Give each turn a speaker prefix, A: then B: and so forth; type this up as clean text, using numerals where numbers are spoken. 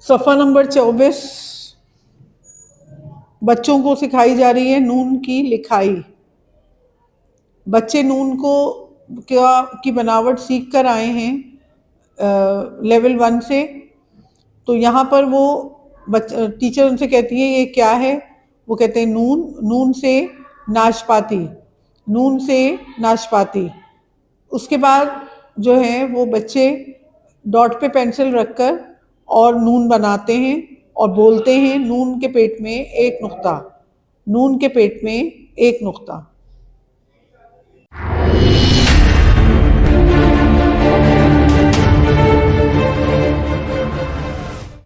A: सफ़ा नंबर 24 बच्चों को सिखाई जा रही है नून की लिखाई। बच्चे नून को की बनावट सीख कर आए हैं लेवल 1 से। तो यहाँ पर वो टीचर उनसे कहती है ये क्या है, वो कहते हैं नून, नून से नाशपाती, नून से नाशपाती। उसके बाद जो है वो बच्चे डॉट पे पेंसिल रखकर और नून बनाते हैं और बोलते हैं नून के पेट में एक नुक्ता, नून के पेट में एक नुक्ता।